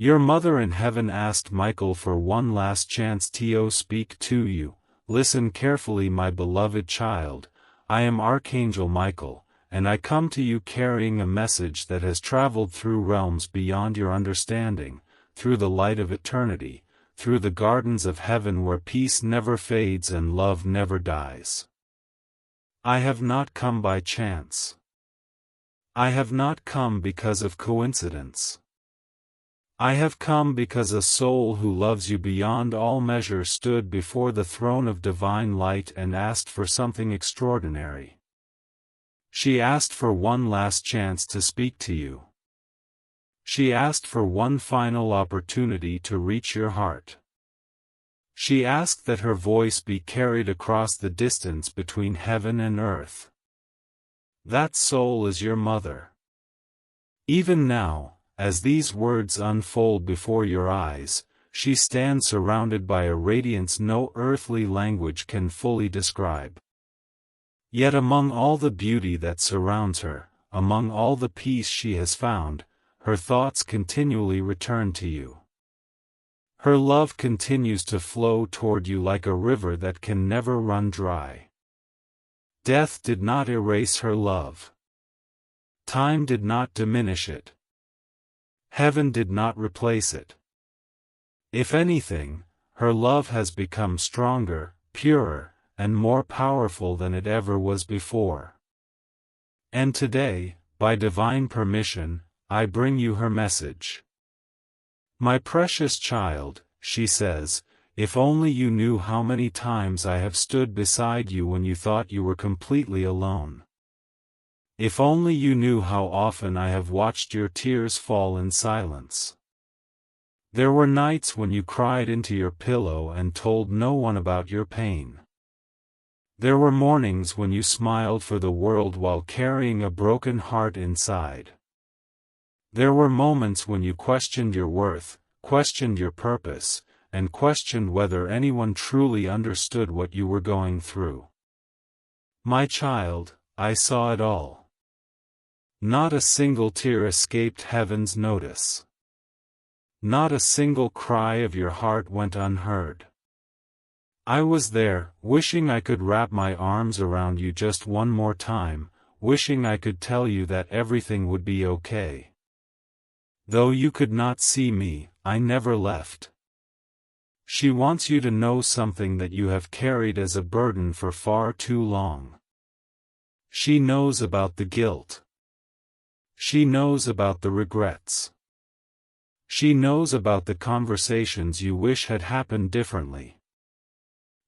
Your mother in heaven asked Michael for one last chance to speak to you. Listen carefully, my beloved child. I am Archangel Michael, and I come to you carrying a message that has traveled through realms beyond your understanding, through the light of eternity, through the gardens of heaven where peace never fades and love never dies. I have not come by chance. I have not come because of coincidence. I have come because a soul who loves you beyond all measure stood before the throne of divine light and asked for something extraordinary. She asked for one last chance to speak to you. She asked for one final opportunity to reach your heart. She asked that her voice be carried across the distance between heaven and earth. That soul is your mother. Even now, as these words unfold before your eyes, she stands surrounded by a radiance no earthly language can fully describe. Yet among all the beauty that surrounds her, among all the peace she has found, her thoughts continually return to you. Her love continues to flow toward you like a river that can never run dry. Death did not erase her love. Time did not diminish it. Heaven did not replace it. If anything, her love has become stronger, purer, and more powerful than it ever was before. And today, by divine permission, I bring you her message. My precious child, she says, if only you knew how many times I have stood beside you when you thought you were completely alone. If only you knew how often I have watched your tears fall in silence. There were nights when you cried into your pillow and told no one about your pain. There were mornings when you smiled for the world while carrying a broken heart inside. There were moments when you questioned your worth, questioned your purpose, and questioned whether anyone truly understood what you were going through. My child, I saw it all. Not a single tear escaped heaven's notice. Not a single cry of your heart went unheard. I was there, wishing I could wrap my arms around you just one more time, wishing I could tell you that everything would be okay. Though you could not see me, I never left. She wants you to know something that you have carried as a burden for far too long. She knows about the guilt. She knows about the regrets. She knows about the conversations you wish had happened differently.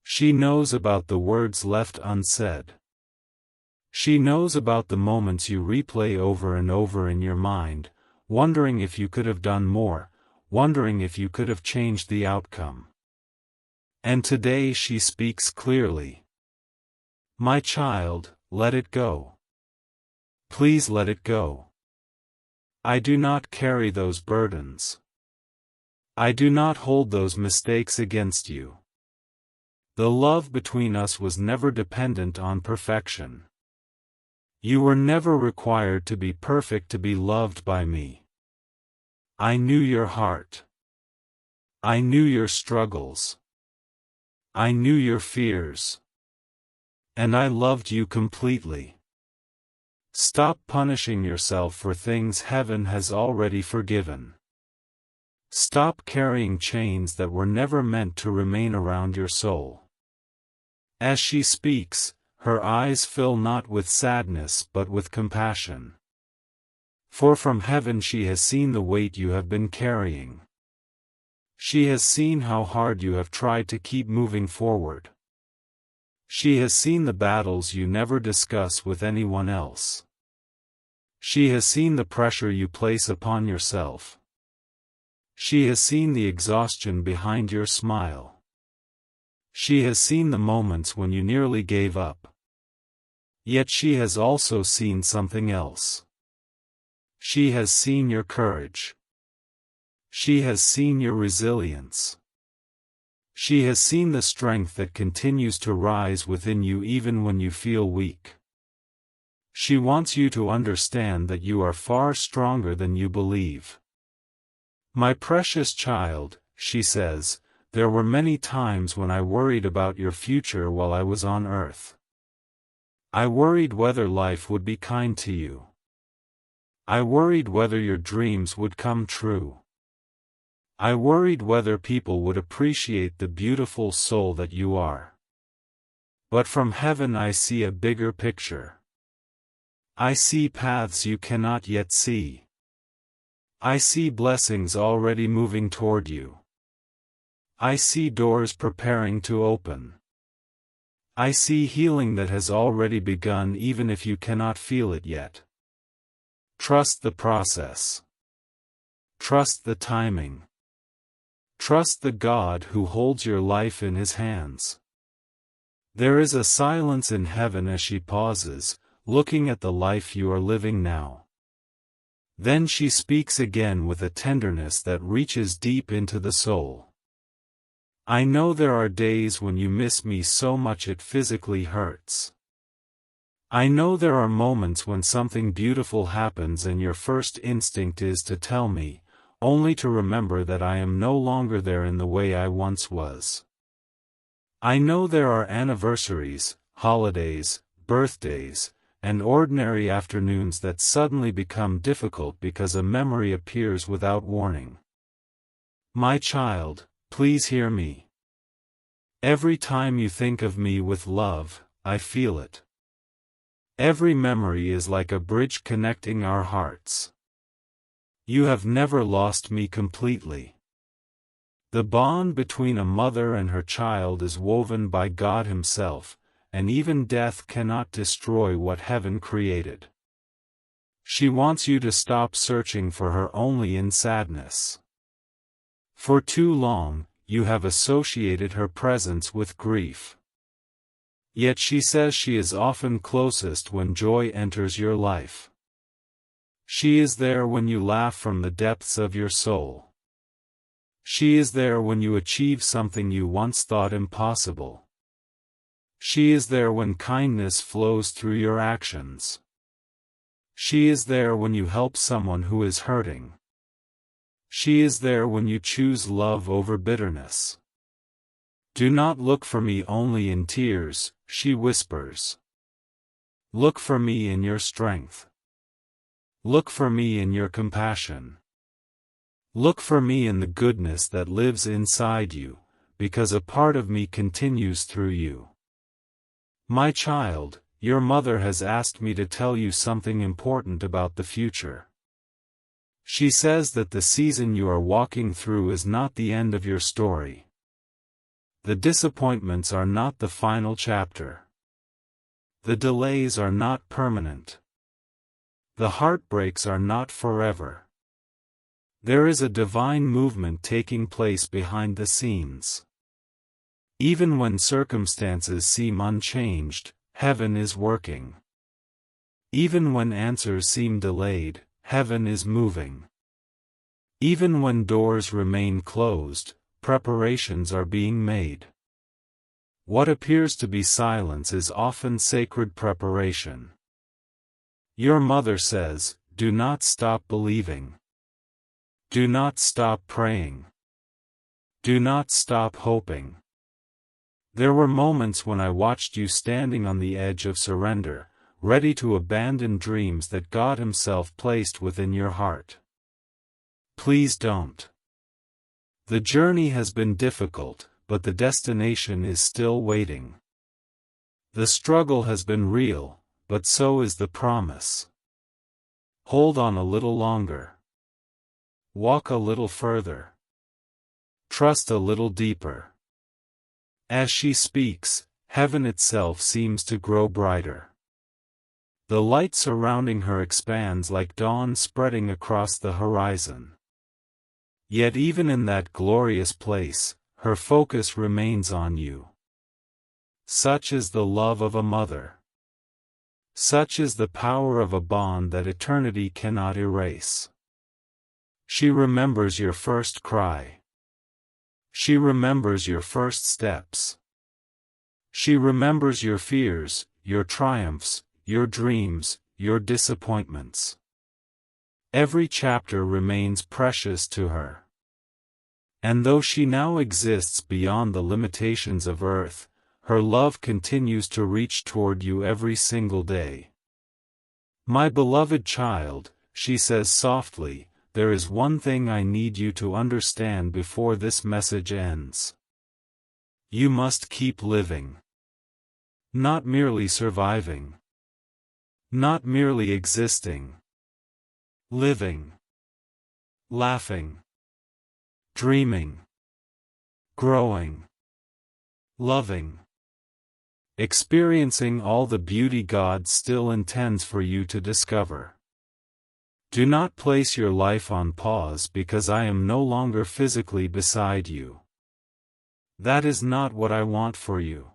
She knows about the words left unsaid. She knows about the moments you replay over and over in your mind, wondering if you could have done more, wondering if you could have changed the outcome. And today she speaks clearly. My child, let it go. Please let it go. I do not carry those burdens. I do not hold those mistakes against you. The love between us was never dependent on perfection. You were never required to be perfect to be loved by me. I knew your heart. I knew your struggles. I knew your fears. And I loved you completely. Stop punishing yourself for things heaven has already forgiven. Stop carrying chains that were never meant to remain around your soul. As she speaks, her eyes fill not with sadness but with compassion. For from heaven she has seen the weight you have been carrying. She has seen how hard you have tried to keep moving forward. She has seen the battles you never discuss with anyone else. She has seen the pressure you place upon yourself. She has seen the exhaustion behind your smile. She has seen the moments when you nearly gave up. Yet she has also seen something else. She has seen your courage. She has seen your resilience. She has seen the strength that continues to rise within you even when you feel weak. She wants you to understand that you are far stronger than you believe. My precious child, she says, there were many times when I worried about your future while I was on earth. I worried whether life would be kind to you. I worried whether your dreams would come true. I worried whether people would appreciate the beautiful soul that you are. But from heaven I see a bigger picture. I see paths you cannot yet see. I see blessings already moving toward you. I see doors preparing to open. I see healing that has already begun even if you cannot feel it yet. Trust the process. Trust the timing. Trust the God who holds your life in His hands. There is a silence in heaven as she pauses, looking at the life you are living now. Then she speaks again with a tenderness that reaches deep into the soul. I know there are days when you miss me so much it physically hurts. I know there are moments when something beautiful happens and your first instinct is to tell me, only to remember that I am no longer there in the way I once was. I know there are anniversaries, holidays, birthdays, and ordinary afternoons that suddenly become difficult because a memory appears without warning. My child, please hear me. Every time you think of me with love, I feel it. Every memory is like a bridge connecting our hearts. You have never lost me completely. The bond between a mother and her child is woven by God Himself, and even death cannot destroy what heaven created. She wants you to stop searching for her only in sadness. For too long, you have associated her presence with grief. Yet she says she is often closest when joy enters your life. She is there when you laugh from the depths of your soul. She is there when you achieve something you once thought impossible. She is there when kindness flows through your actions. She is there when you help someone who is hurting. She is there when you choose love over bitterness. Do not look for me only in tears, she whispers. Look for me in your strength. Look for me in your compassion. Look for me in the goodness that lives inside you, because a part of me continues through you. My child, your mother has asked me to tell you something important about the future. She says that the season you are walking through is not the end of your story. The disappointments are not the final chapter. The delays are not permanent. The heartbreaks are not forever. There is a divine movement taking place behind the scenes. Even when circumstances seem unchanged, heaven is working. Even when answers seem delayed, heaven is moving. Even when doors remain closed, preparations are being made. What appears to be silence is often sacred preparation. Your mother says, do not stop believing. Do not stop praying. Do not stop hoping. There were moments when I watched you standing on the edge of surrender, ready to abandon dreams that God Himself placed within your heart. Please don't. The journey has been difficult, but the destination is still waiting. The struggle has been real, but so is the promise. Hold on a little longer. Walk a little further. Trust a little deeper. As she speaks, heaven itself seems to grow brighter. The light surrounding her expands like dawn spreading across the horizon. Yet even in that glorious place, her focus remains on you. Such is the love of a mother. Such is the power of a bond that eternity cannot erase. She remembers your first cry. She remembers your first steps. She remembers your fears, your triumphs, your dreams, your disappointments. Every chapter remains precious to her. And though she now exists beyond the limitations of earth, her love continues to reach toward you every single day. My beloved child, she says softly, there is one thing I need you to understand before this message ends. You must keep living. Not merely surviving. Not merely existing. Living. Laughing. Dreaming. Growing. Loving. Experiencing all the beauty God still intends for you to discover. Do not place your life on pause because I am no longer physically beside you. That is not what I want for you.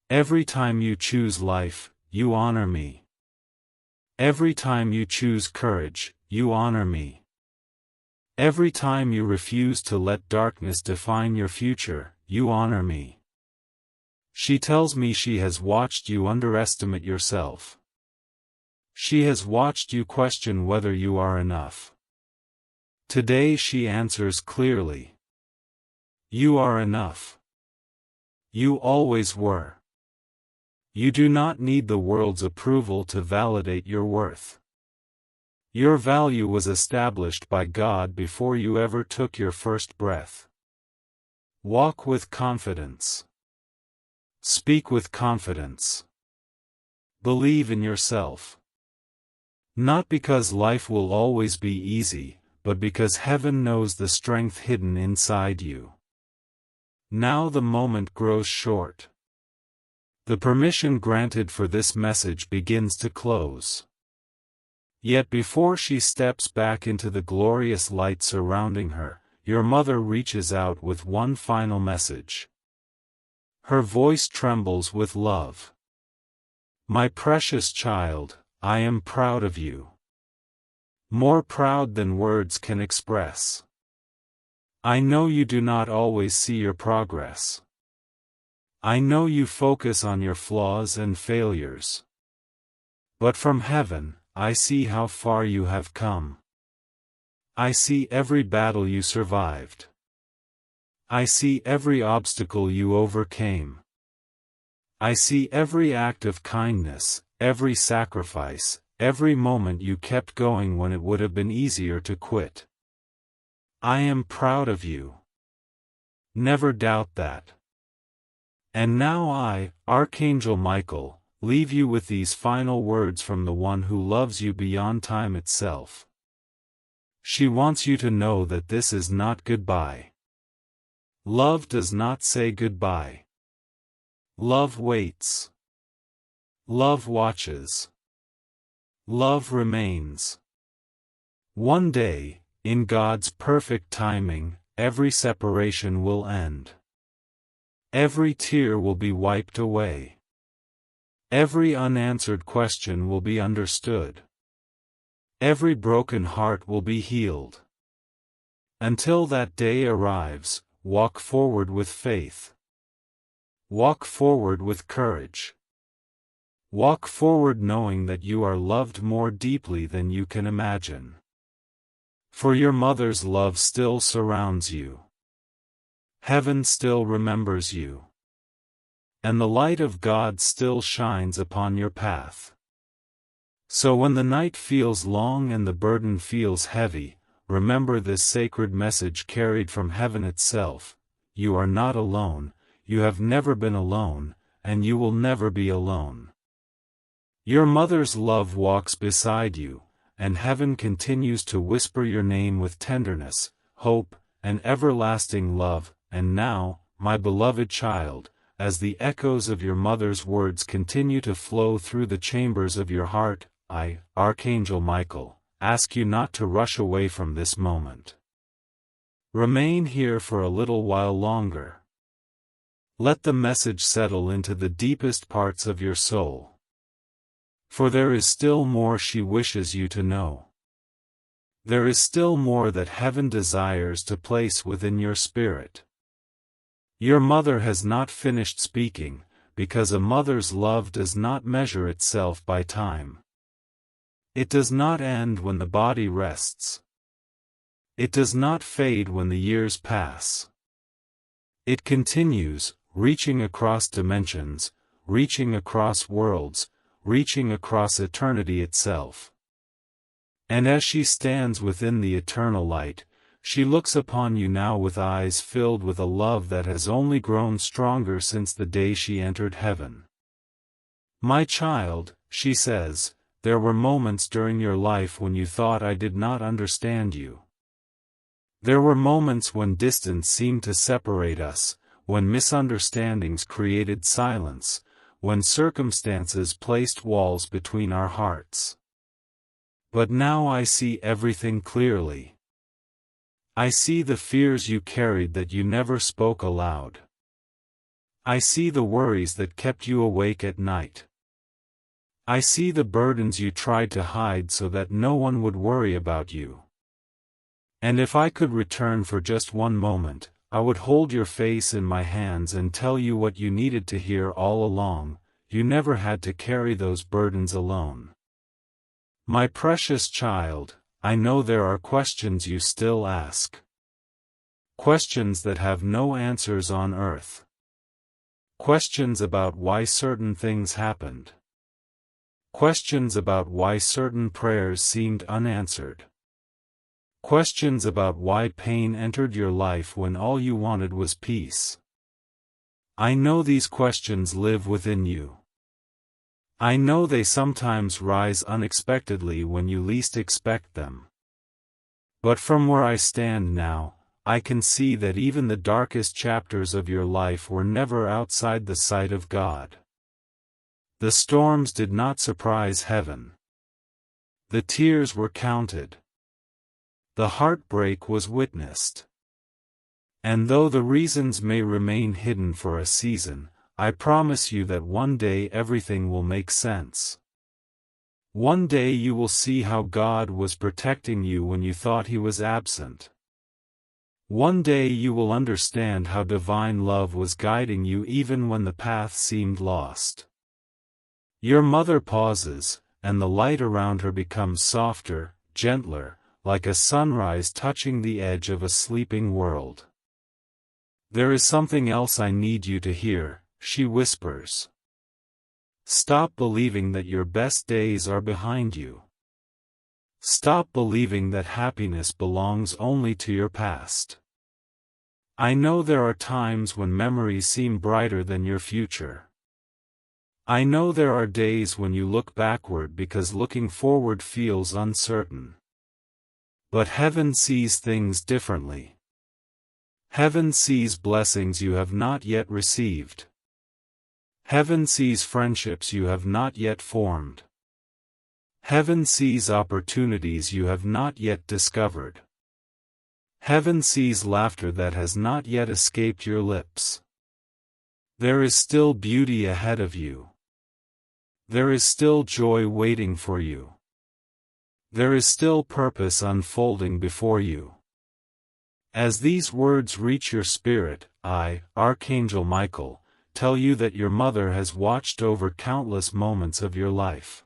Every time you choose life, you honor me. Every time you choose courage, you honor me. Every time you refuse to let darkness define your future, you honor me. She tells me she has watched you underestimate yourself. She has watched you question whether you are enough. Today she answers clearly. You are enough. You always were. You do not need the world's approval to validate your worth. Your value was established by God before you ever took your first breath. Walk with confidence. Speak with confidence. Believe in yourself. Not because life will always be easy, but because heaven knows the strength hidden inside you. Now the moment grows short. The permission granted for this message begins to close. Yet before she steps back into the glorious light surrounding her, your mother reaches out with one final message. Her voice trembles with love. My precious child, I am proud of you. More proud than words can express. I know you do not always see your progress. I know you focus on your flaws and failures. But from heaven, I see how far you have come. I see every battle you survived. I see every obstacle you overcame. I see every act of kindness, every sacrifice, every moment you kept going when it would have been easier to quit. I am proud of you. Never doubt that. And now I, Archangel Michael, leave you with these final words from the one who loves you beyond time itself. She wants you to know that this is not goodbye. Love does not say goodbye. Love waits. Love watches. Love remains. One day, in God's perfect timing, every separation will end. Every tear will be wiped away. Every unanswered question will be understood. Every broken heart will be healed. Until that day arrives, walk forward with faith. Walk forward with courage. Walk forward knowing that you are loved more deeply than you can imagine. For your mother's love still surrounds you. Heaven still remembers you. And the light of God still shines upon your path. So when the night feels long and the burden feels heavy, remember this sacred message carried from heaven itself. You are not alone, you have never been alone, and you will never be alone. Your mother's love walks beside you, and heaven continues to whisper your name with tenderness, hope, and everlasting love. And now, my beloved child, as the echoes of your mother's words continue to flow through the chambers of your heart, I, Archangel Michael, ask you not to rush away from this moment. Remain here for a little while longer. Let the message settle into the deepest parts of your soul. For there is still more she wishes you to know. There is still more that heaven desires to place within your spirit. Your mother has not finished speaking, because a mother's love does not measure itself by time. It does not end when the body rests. It does not fade when the years pass. It continues, reaching across dimensions, reaching across worlds, reaching across eternity itself. And as she stands within the eternal light, she looks upon you now with eyes filled with a love that has only grown stronger since the day she entered heaven. My child, she says, there were moments during your life when you thought I did not understand you. There were moments when distance seemed to separate us, when misunderstandings created silence, when circumstances placed walls between our hearts. But now I see everything clearly. I see the fears you carried that you never spoke aloud. I see the worries that kept you awake at night. I see the burdens you tried to hide so that no one would worry about you. And if I could return for just one moment, I would hold your face in my hands and tell you what you needed to hear all along. You never had to carry those burdens alone. My precious child, I know there are questions you still ask. Questions that have no answers on earth. Questions about why certain things happened. Questions about why certain prayers seemed unanswered. Questions about why pain entered your life when all you wanted was peace. I know these questions live within you. I know they sometimes rise unexpectedly when you least expect them. But from where I stand now, I can see that even the darkest chapters of your life were never outside the sight of God. The storms did not surprise heaven. The tears were counted. The heartbreak was witnessed. And though the reasons may remain hidden for a season, I promise you that one day everything will make sense. One day you will see how God was protecting you when you thought He was absent. One day you will understand how divine love was guiding you even when the path seemed lost. Your mother pauses, and the light around her becomes softer, gentler, like a sunrise touching the edge of a sleeping world. There is something else I need you to hear, she whispers. Stop believing that your best days are behind you. Stop believing that happiness belongs only to your past. I know there are times when memories seem brighter than your future. I know there are days when you look backward because looking forward feels uncertain. But heaven sees things differently. Heaven sees blessings you have not yet received. Heaven sees friendships you have not yet formed. Heaven sees opportunities you have not yet discovered. Heaven sees laughter that has not yet escaped your lips. There is still beauty ahead of you. There is still joy waiting for you. There is still purpose unfolding before you. As these words reach your spirit, I, Archangel Michael, tell you that your mother has watched over countless moments of your life.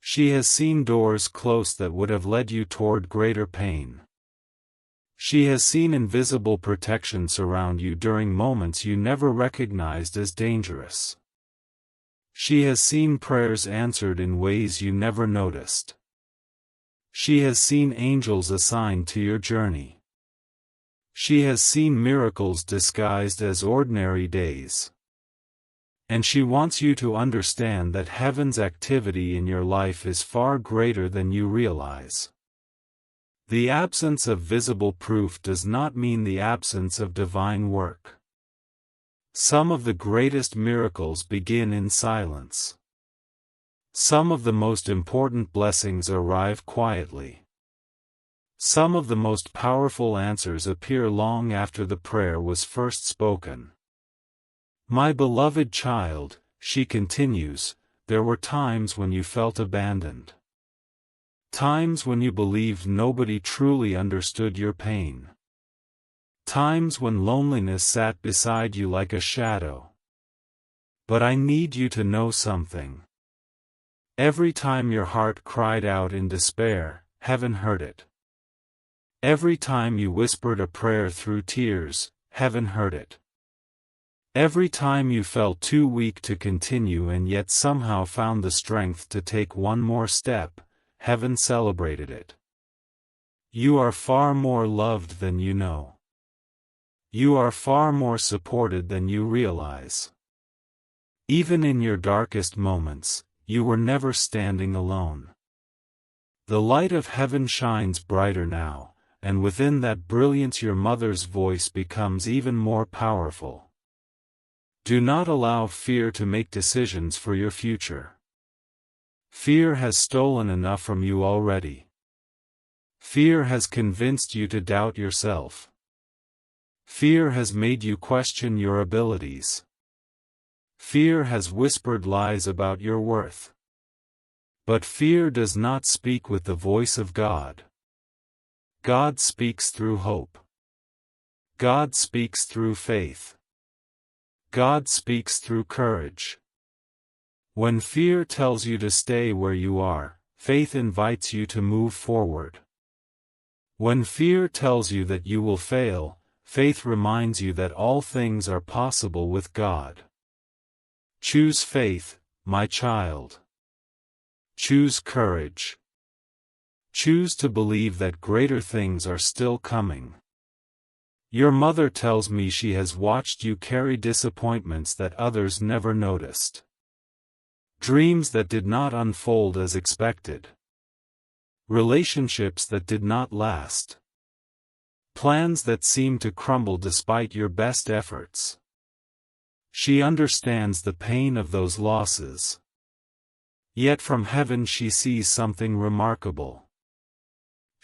She has seen doors close that would have led you toward greater pain. She has seen invisible protection surround you during moments you never recognized as dangerous. She has seen prayers answered in ways you never noticed. She has seen angels assigned to your journey. She has seen miracles disguised as ordinary days. And she wants you to understand that heaven's activity in your life is far greater than you realize. The absence of visible proof does not mean the absence of divine work. Some of the greatest miracles begin in silence. Some of the most important blessings arrive quietly. Some of the most powerful answers appear long after the prayer was first spoken. My beloved child, she continues, there were times when you felt abandoned. Times when you believed nobody truly understood your pain. Times when loneliness sat beside you like a shadow. But I need you to know something. Every time your heart cried out in despair, heaven heard it. Every time you whispered a prayer through tears, heaven heard it. Every time you felt too weak to continue and yet somehow found the strength to take one more step, heaven celebrated it. You are far more loved than you know. You are far more supported than you realize. Even in your darkest moments, you were never standing alone. The light of heaven shines brighter now, and within that brilliance your mother's voice becomes even more powerful. Do not allow fear to make decisions for your future. Fear has stolen enough from you already. Fear has convinced you to doubt yourself. Fear has made you question your abilities. Fear has whispered lies about your worth. But fear does not speak with the voice of God. God speaks through hope. God speaks through faith. God speaks through courage. When fear tells you to stay where you are, faith invites you to move forward. When fear tells you that you will fail, faith reminds you that all things are possible with God. Choose faith, my child. Choose courage. Choose to believe that greater things are still coming. Your mother tells me she has watched you carry disappointments that others never noticed. Dreams that did not unfold as expected. Relationships that did not last. Plans that seemed to crumble despite your best efforts. She understands the pain of those losses. Yet from heaven she sees something remarkable.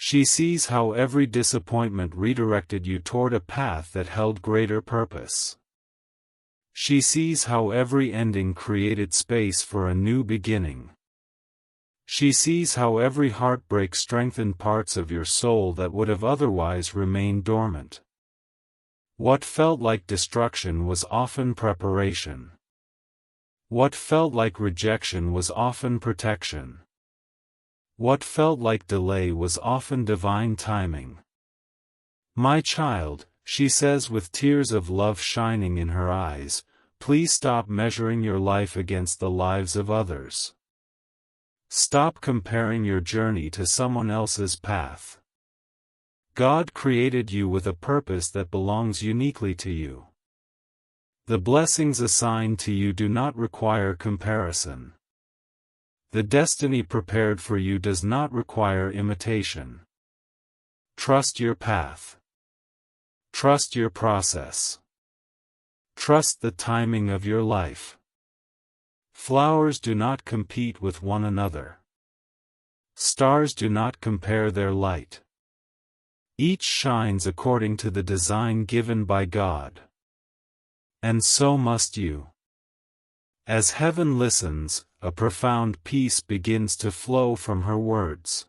She sees how every disappointment redirected you toward a path that held greater purpose. She sees how every ending created space for a new beginning. She sees how every heartbreak strengthened parts of your soul that would have otherwise remained dormant. What felt like destruction was often preparation. What felt like rejection was often protection. What felt like delay was often divine timing. My child, she says with tears of love shining in her eyes, please stop measuring your life against the lives of others. Stop comparing your journey to someone else's path. God created you with a purpose that belongs uniquely to you. The blessings assigned to you do not require comparison. The destiny prepared for you does not require imitation. Trust your path. Trust your process. Trust the timing of your life. Flowers do not compete with one another. Stars do not compare their light. Each shines according to the design given by God. And so must you. As heaven listens, a profound peace begins to flow from her words.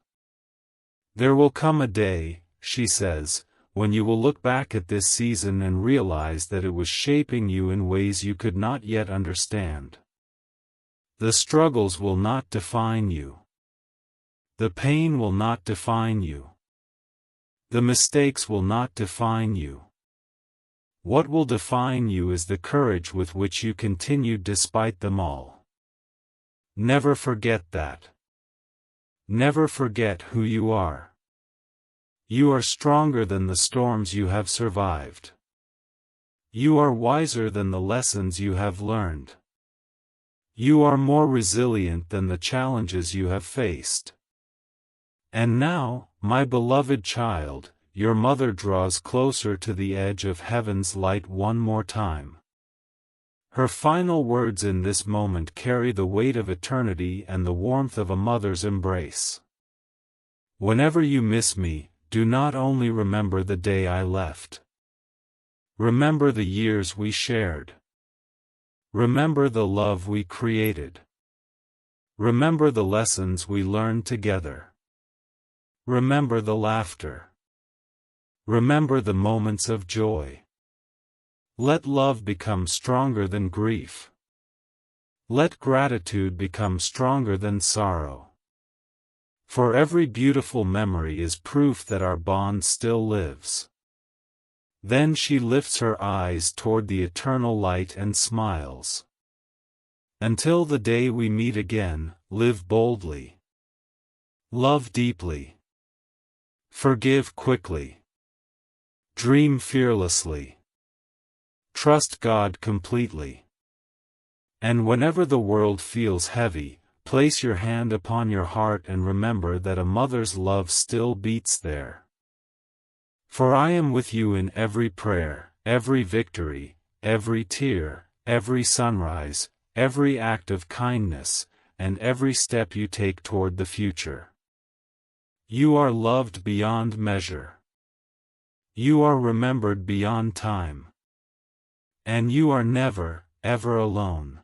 There will come a day, she says, when you will look back at this season and realize that it was shaping you in ways you could not yet understand. The struggles will not define you. The pain will not define you. The mistakes will not define you. What will define you is the courage with which you continued despite them all. Never forget that. Never forget who you are. You are stronger than the storms you have survived. You are wiser than the lessons you have learned. You are more resilient than the challenges you have faced. And now, my beloved child, your mother draws closer to the edge of heaven's light one more time. Her final words in this moment carry the weight of eternity and the warmth of a mother's embrace. Whenever you miss me, do not only remember the day I left. Remember the years we shared. Remember the love we created. Remember the lessons we learned together. Remember the laughter. Remember the moments of joy. Let love become stronger than grief. Let gratitude become stronger than sorrow. For every beautiful memory is proof that our bond still lives. Then she lifts her eyes toward the eternal light and smiles. Until the day we meet again, live boldly. Love deeply. Forgive quickly. Dream fearlessly. Trust God completely. And whenever the world feels heavy, place your hand upon your heart and remember that a mother's love still beats there. For I am with you in every prayer, every victory, every tear, every sunrise, every act of kindness, and every step you take toward the future. You are loved beyond measure. You are remembered beyond time. And you are never, ever alone.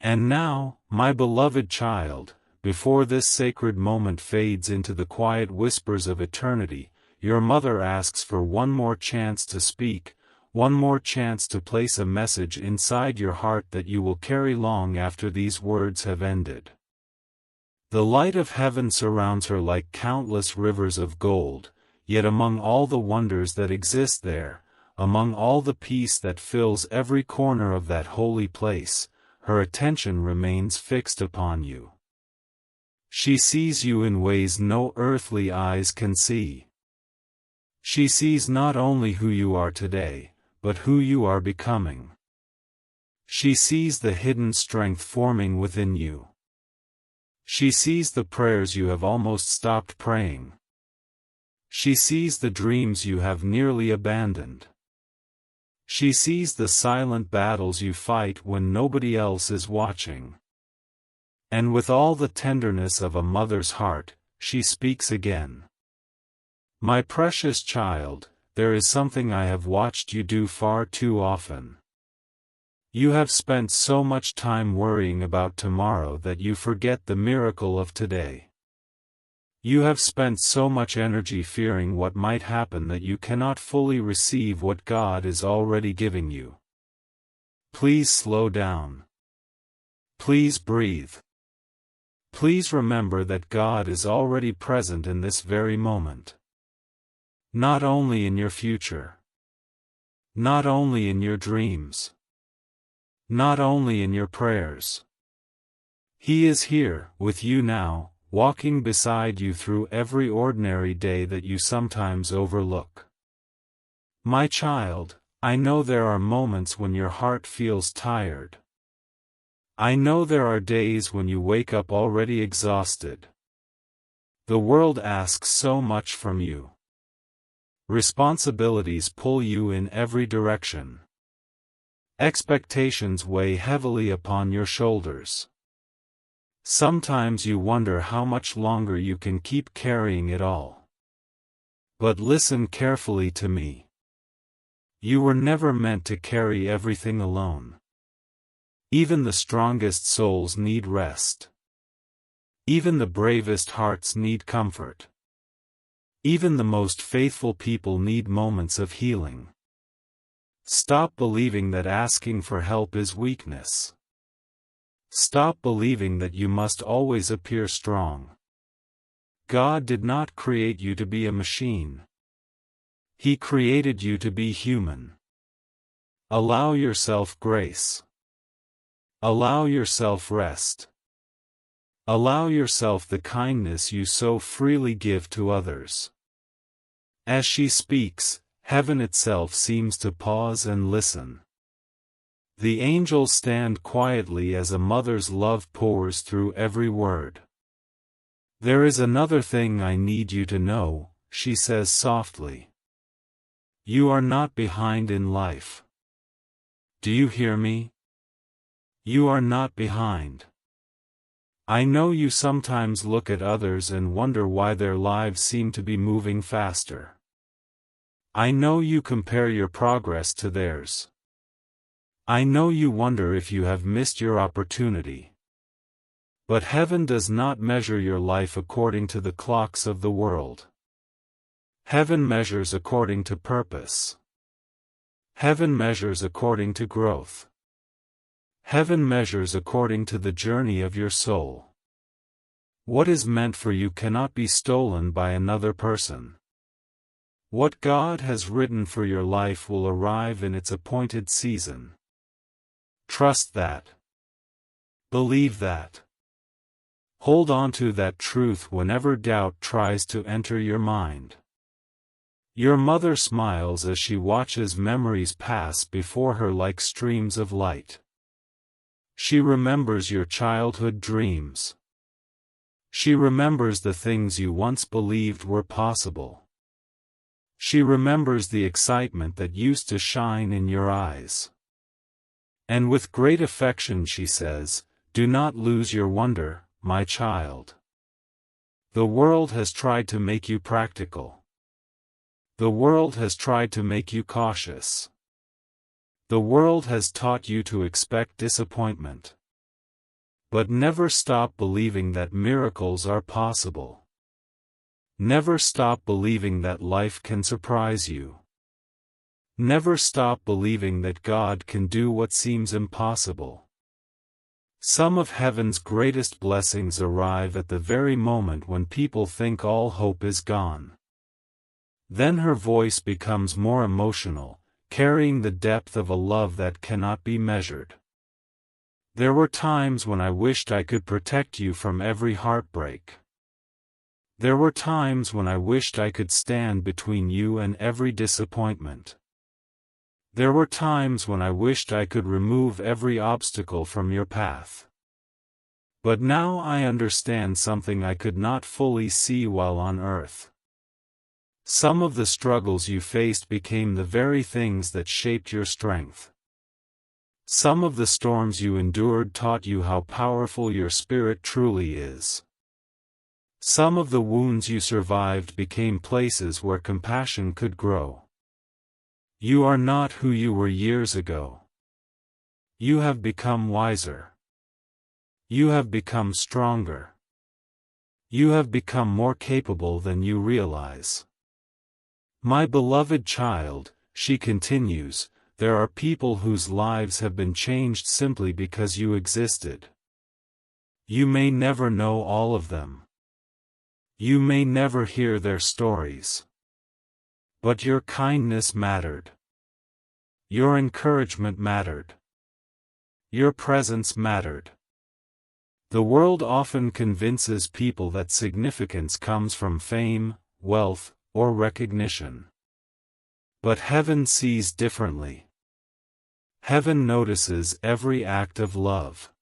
And now, my beloved child, before this sacred moment fades into the quiet whispers of eternity, your mother asks for one more chance to speak, one more chance to place a message inside your heart that you will carry long after these words have ended. The light of heaven surrounds her like countless rivers of gold, yet among all the wonders that exist there, among all the peace that fills every corner of that holy place, her attention remains fixed upon you. She sees you in ways no earthly eyes can see. She sees not only who you are today, but who you are becoming. She sees the hidden strength forming within you. She sees the prayers you have almost stopped praying. She sees the dreams you have nearly abandoned. She sees the silent battles you fight when nobody else is watching. And with all the tenderness of a mother's heart, she speaks again. My precious child, there is something I have watched you do far too often. You have spent so much time worrying about tomorrow that you forget the miracle of today. You have spent so much energy fearing what might happen that you cannot fully receive what God is already giving you. Please slow down. Please breathe. Please remember that God is already present in this very moment. Not only in your future. Not only in your dreams. Not only in your prayers. He is here, with you now, walking beside you through every ordinary day that you sometimes overlook. My child, I know there are moments when your heart feels tired. I know there are days when you wake up already exhausted. The world asks so much from you. Responsibilities pull you in every direction. Expectations weigh heavily upon your shoulders. Sometimes you wonder how much longer you can keep carrying it all. But listen carefully to me. You were never meant to carry everything alone. Even the strongest souls need rest. Even the bravest hearts need comfort. Even the most faithful people need moments of healing. Stop believing that asking for help is weakness. Stop believing that you must always appear strong. God did not create you to be a machine. He created you to be human. Allow yourself grace. Allow yourself rest. Allow yourself the kindness you so freely give to others. As she speaks, heaven itself seems to pause and listen. The angels stand quietly as a mother's love pours through every word. There is another thing I need you to know, she says softly. You are not behind in life. Do you hear me? You are not behind. I know you sometimes look at others and wonder why their lives seem to be moving faster. I know you compare your progress to theirs. I know you wonder if you have missed your opportunity. But heaven does not measure your life according to the clocks of the world. Heaven measures according to purpose. Heaven measures according to growth. Heaven measures according to the journey of your soul. What is meant for you cannot be stolen by another person. What God has written for your life will arrive in its appointed season. Trust that. Believe that. Hold on to that truth whenever doubt tries to enter your mind. Your mother smiles as she watches memories pass before her like streams of light. She remembers your childhood dreams. She remembers the things you once believed were possible. She remembers the excitement that used to shine in your eyes. And with great affection she says, "Do not lose your wonder, my child. The world has tried to make you practical. The world has tried to make you cautious. The world has taught you to expect disappointment. But never stop believing that miracles are possible. Never stop believing that life can surprise you. Never stop believing that God can do what seems impossible. Some of heaven's greatest blessings arrive at the very moment when people think all hope is gone. Then her voice becomes more emotional, carrying the depth of a love that cannot be measured. There were times when I wished I could protect you from every heartbreak. There were times when I wished I could stand between you and every disappointment. There were times when I wished I could remove every obstacle from your path. But now I understand something I could not fully see while on earth. Some of the struggles you faced became the very things that shaped your strength. Some of the storms you endured taught you how powerful your spirit truly is. Some of the wounds you survived became places where compassion could grow. You are not who you were years ago. You have become wiser. You have become stronger. You have become more capable than you realize. My beloved child, she continues, there are people whose lives have been changed simply because you existed. You may never know all of them. You may never hear their stories. But your kindness mattered. Your encouragement mattered. Your presence mattered. The world often convinces people that significance comes from fame, wealth, or recognition. But heaven sees differently. Heaven notices every act of love.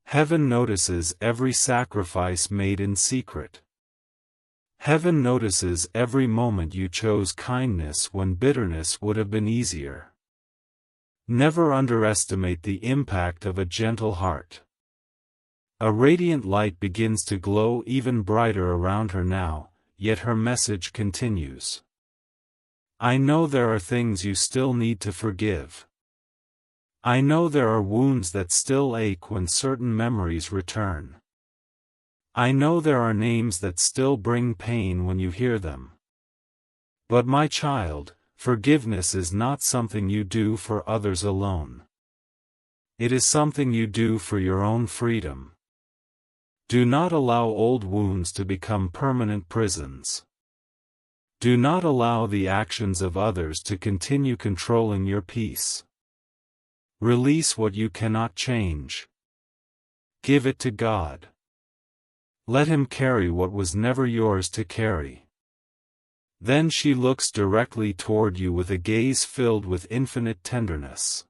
Heaven notices every sacrifice made in secret. Heaven notices every moment you chose kindness when bitterness would have been easier. Never underestimate the impact of a gentle heart. A radiant light begins to glow even brighter around her now, yet her message continues. I know there are things you still need to forgive. I know there are wounds that still ache when certain memories return. I know there are names that still bring pain when you hear them. But my child, forgiveness is not something you do for others alone. It is something you do for your own freedom. Do not allow old wounds to become permanent prisons. Do not allow the actions of others to continue controlling your peace. Release what you cannot change. Give it to God. Let Him carry what was never yours to carry. Then she looks directly toward you with a gaze filled with infinite tenderness.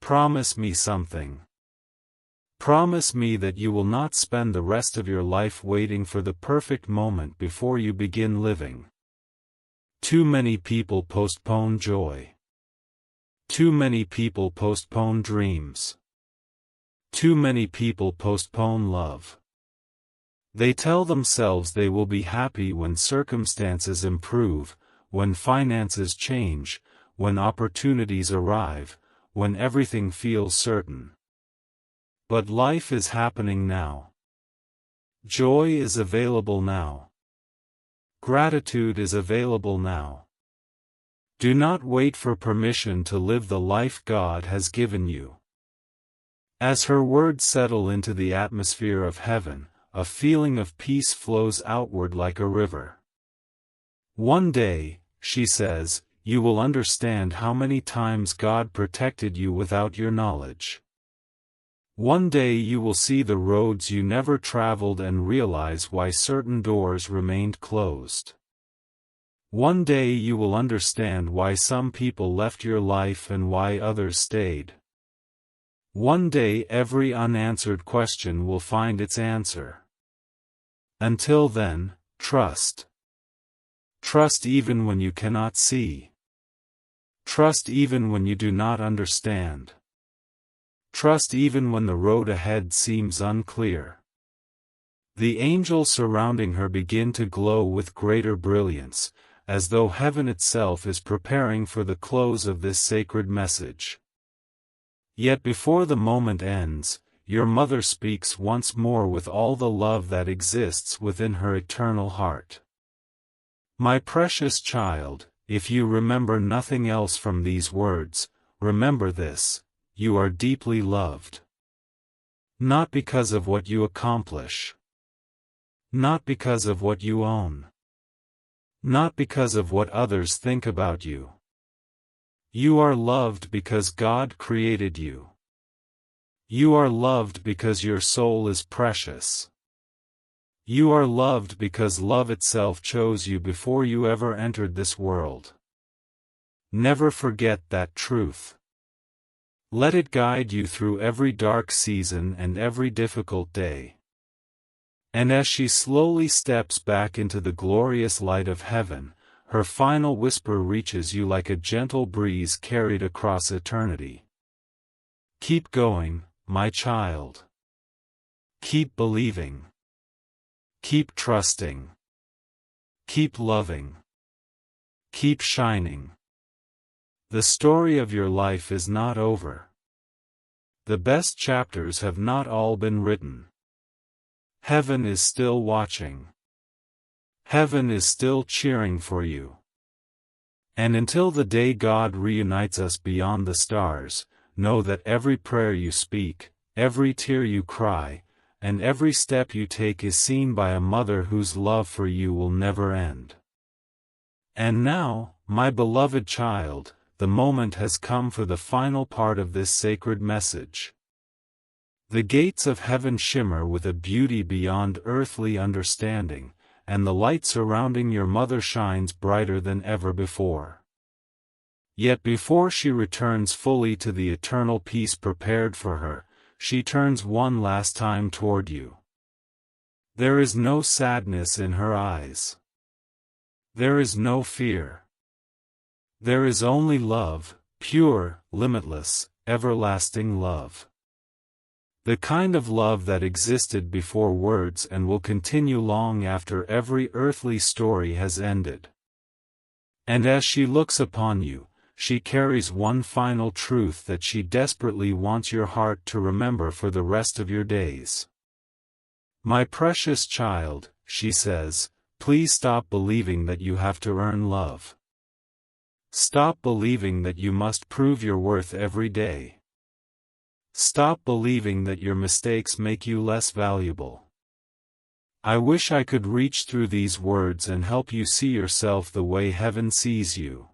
Promise me something. Promise me that you will not spend the rest of your life waiting for the perfect moment before you begin living. Too many people postpone joy. Too many people postpone dreams. Too many people postpone love. They tell themselves they will be happy when circumstances improve, when finances change, when opportunities arrive, when everything feels certain. But life is happening now. Joy is available now. Gratitude is available now. Do not wait for permission to live the life God has given you. As her words settle into the atmosphere of heaven, a feeling of peace flows outward like a river. One day, she says, you will understand how many times God protected you without your knowledge. One day you will see the roads you never traveled and realize why certain doors remained closed. One day you will understand why some people left your life and why others stayed. One day every unanswered question will find its answer. Until then, trust. Trust even when you cannot see. Trust even when you do not understand. Trust even when the road ahead seems unclear. The angels surrounding her begin to glow with greater brilliance, as though heaven itself is preparing for the close of this sacred message. Yet before the moment ends, your mother speaks once more with all the love that exists within her eternal heart. My precious child, if you remember nothing else from these words, remember this: you are deeply loved. Not because of what you accomplish. Not because of what you own. Not because of what others think about you. You are loved because God created you. You are loved because your soul is precious. You are loved because love itself chose you before you ever entered this world. Never forget that truth. Let it guide you through every dark season and every difficult day. And as she slowly steps back into the glorious light of heaven, her final whisper reaches you like a gentle breeze carried across eternity. Keep going, my child. Keep believing. Keep trusting. Keep loving. Keep shining. The story of your life is not over. The best chapters have not all been written. Heaven is still watching. Heaven is still cheering for you. And until the day God reunites us beyond the stars, know that every prayer you speak, every tear you cry, and every step you take is seen by a mother whose love for you will never end. And now, my beloved child, the moment has come for the final part of this sacred message. The gates of heaven shimmer with a beauty beyond earthly understanding, and the light surrounding your mother shines brighter than ever before. Yet before she returns fully to the eternal peace prepared for her, she turns one last time toward you. There is no sadness in her eyes. There is no fear. There is only love, pure, limitless, everlasting love. The kind of love that existed before words and will continue long after every earthly story has ended. And as she looks upon you, she carries one final truth that she desperately wants your heart to remember for the rest of your days. My precious child, she says, please stop believing that you have to earn love. Stop believing that you must prove your worth every day. Stop believing that your mistakes make you less valuable. I wish I could reach through these words and help you see yourself the way heaven sees you.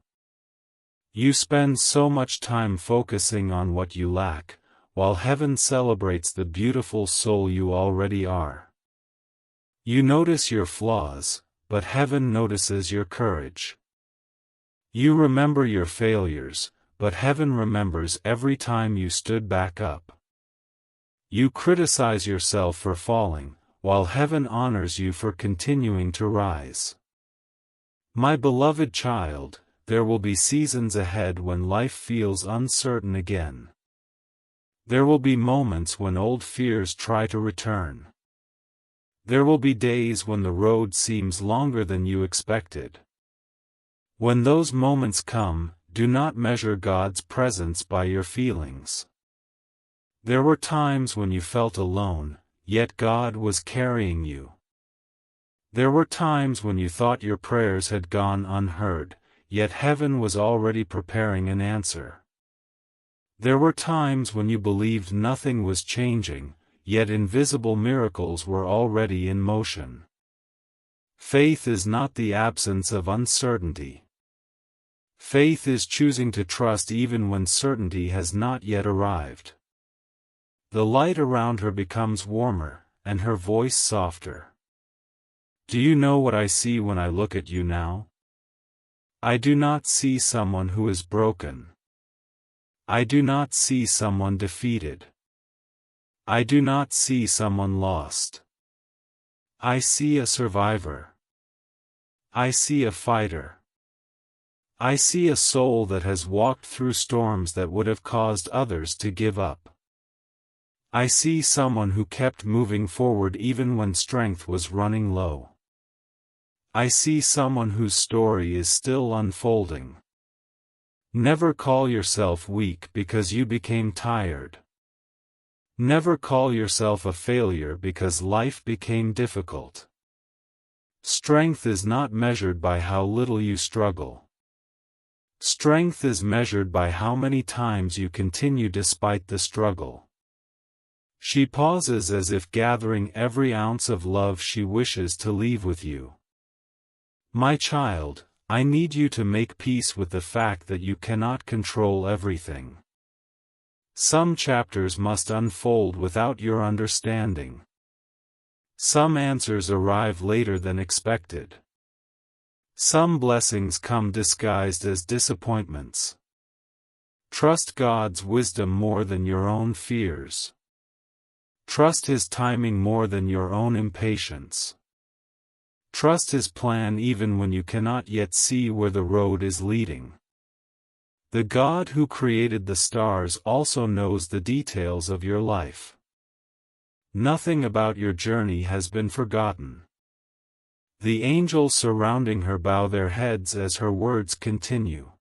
You spend so much time focusing on what you lack, while heaven celebrates the beautiful soul you already are. You notice your flaws, but heaven notices your courage. You remember your failures, but heaven remembers every time you stood back up. You criticize yourself for falling, while heaven honors you for continuing to rise. My beloved child, there will be seasons ahead when life feels uncertain again. There will be moments when old fears try to return. There will be days when the road seems longer than you expected. When those moments come, do not measure God's presence by your feelings. There were times when you felt alone, yet God was carrying you. There were times when you thought your prayers had gone unheard, yet heaven was already preparing an answer. There were times when you believed nothing was changing, yet invisible miracles were already in motion. Faith is not the absence of uncertainty. Faith is choosing to trust even when certainty has not yet arrived. The light around her becomes warmer, and her voice softer. Do you know what I see when I look at you now? I do not see someone who is broken. I do not see someone defeated. I do not see someone lost. I see a survivor. I see a fighter. I see a soul that has walked through storms that would have caused others to give up. I see someone who kept moving forward even when strength was running low. I see someone whose story is still unfolding. Never call yourself weak because you became tired. Never call yourself a failure because life became difficult. Strength is not measured by how little you struggle. Strength is measured by how many times you continue despite the struggle. She pauses as if gathering every ounce of love she wishes to leave with you. My child, I need you to make peace with the fact that you cannot control everything. Some chapters must unfold without your understanding. Some answers arrive later than expected. Some blessings come disguised as disappointments. Trust God's wisdom more than your own fears. Trust His timing more than your own impatience. Trust His plan even when you cannot yet see where the road is leading. The God who created the stars also knows the details of your life. Nothing about your journey has been forgotten. The angels surrounding her bow their heads as her words continue.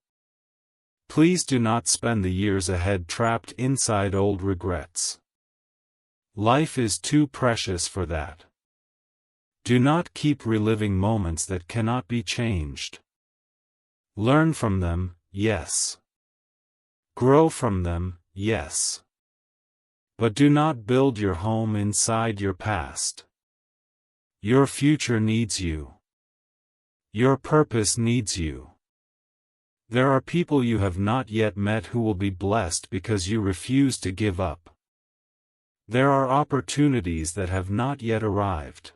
Please do not spend the years ahead trapped inside old regrets. Life is too precious for that. Do not keep reliving moments that cannot be changed. Learn from them, yes. Grow from them, yes. But do not build your home inside your past. Your future needs you. Your purpose needs you. There are people you have not yet met who will be blessed because you refuse to give up. There are opportunities that have not yet arrived.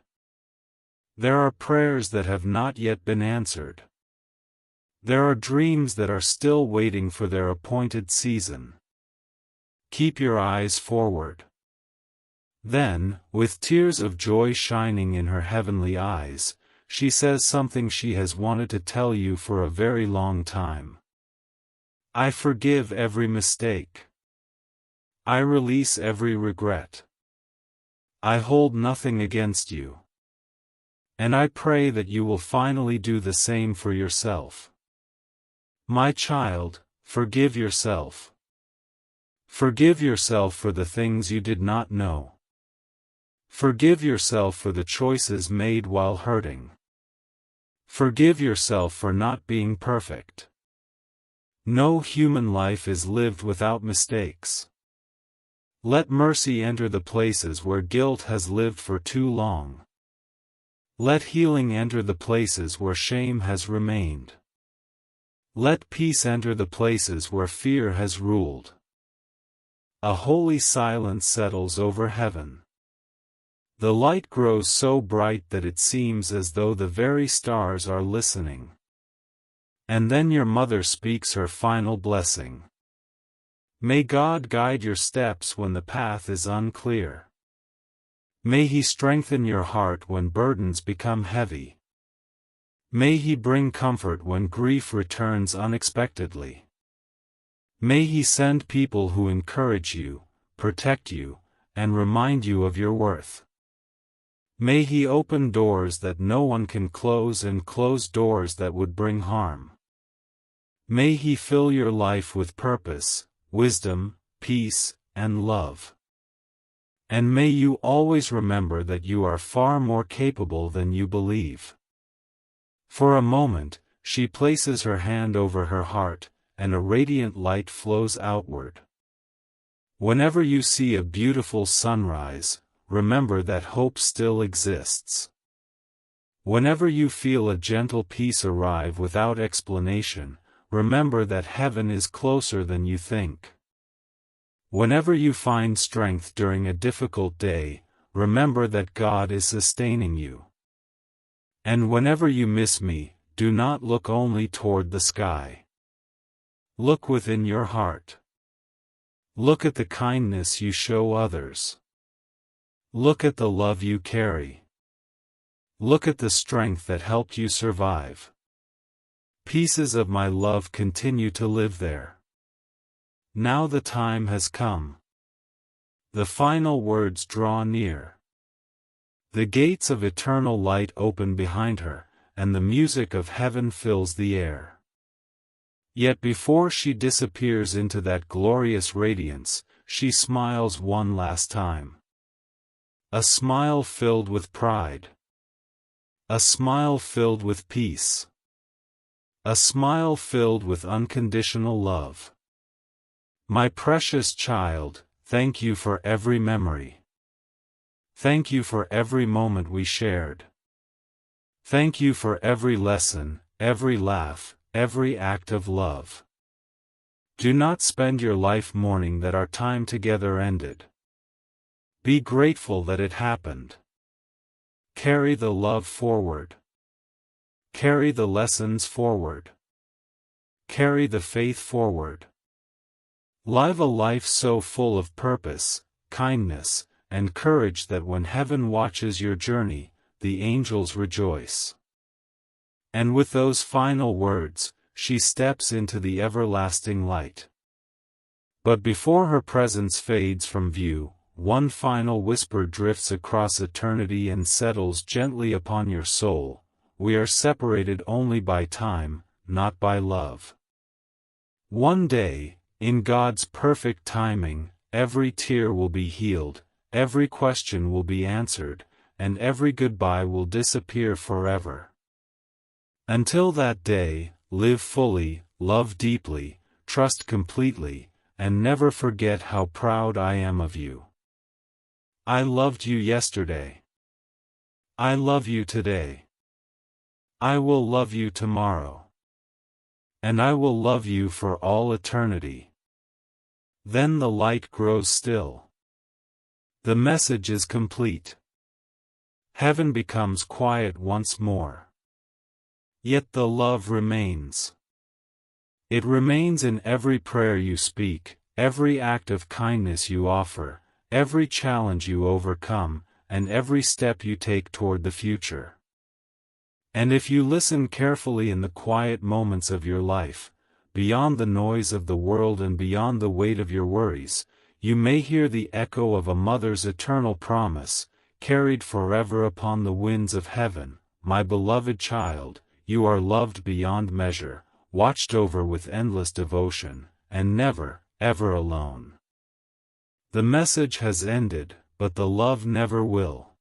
There are prayers that have not yet been answered. There are dreams that are still waiting for their appointed season. Keep your eyes forward. Then, with tears of joy shining in her heavenly eyes, she says something she has wanted to tell you for a very long time. I forgive every mistake. I release every regret. I hold nothing against you. And I pray that you will finally do the same for yourself. My child, forgive yourself. Forgive yourself for the things you did not know. Forgive yourself for the choices made while hurting. Forgive yourself for not being perfect. No human life is lived without mistakes. Let mercy enter the places where guilt has lived for too long. Let healing enter the places where shame has remained. Let peace enter the places where fear has ruled. A holy silence settles over heaven. The light grows so bright that it seems as though the very stars are listening. And then your mother speaks her final blessing. May God guide your steps when the path is unclear. May He strengthen your heart when burdens become heavy. May He bring comfort when grief returns unexpectedly. May He send people who encourage you, protect you, and remind you of your worth. May He open doors that no one can close and close doors that would bring harm. May He fill your life with purpose, wisdom, peace, and love. And may you always remember that you are far more capable than you believe. For a moment, she places her hand over her heart, and a radiant light flows outward. Whenever you see a beautiful sunrise, remember that hope still exists. Whenever you feel a gentle peace arrive without explanation, remember that heaven is closer than you think. Whenever you find strength during a difficult day, remember that God is sustaining you. And whenever you miss me, do not look only toward the sky. Look within your heart. Look at the kindness you show others. Look at the love you carry. Look at the strength that helped you survive. Pieces of my love continue to live there. Now the time has come. The final words draw near. The gates of eternal light open behind her, and the music of heaven fills the air. Yet before she disappears into that glorious radiance, she smiles one last time. A smile filled with pride. A smile filled with peace. A smile filled with unconditional love. My precious child, thank you for every memory. Thank you for every moment we shared. Thank you for every lesson, every laugh, every act of love. Do not spend your life mourning that our time together ended. Be grateful that it happened. Carry the love forward. Carry the lessons forward. Carry the faith forward. Live a life so full of purpose, kindness, and courage that when heaven watches your journey, the angels rejoice. And with those final words, she steps into the everlasting light. But before her presence fades from view, one final whisper drifts across eternity and settles gently upon your soul. We are separated only by time, not by love. One day, in God's perfect timing, every tear will be healed, every question will be answered, and every goodbye will disappear forever. Until that day, live fully, love deeply, trust completely, and never forget how proud I am of you. I loved you yesterday. I love you today. I will love you tomorrow. And I will love you for all eternity. Then the light grows still. The message is complete. Heaven becomes quiet once more. Yet the love remains. It remains in every prayer you speak, every act of kindness you offer, every challenge you overcome, and every step you take toward the future. And if you listen carefully in the quiet moments of your life, beyond the noise of the world and beyond the weight of your worries, you may hear the echo of a mother's eternal promise, carried forever upon the winds of heaven. My beloved child, you are loved beyond measure, watched over with endless devotion, and never, ever alone. The message has ended, but the love never will.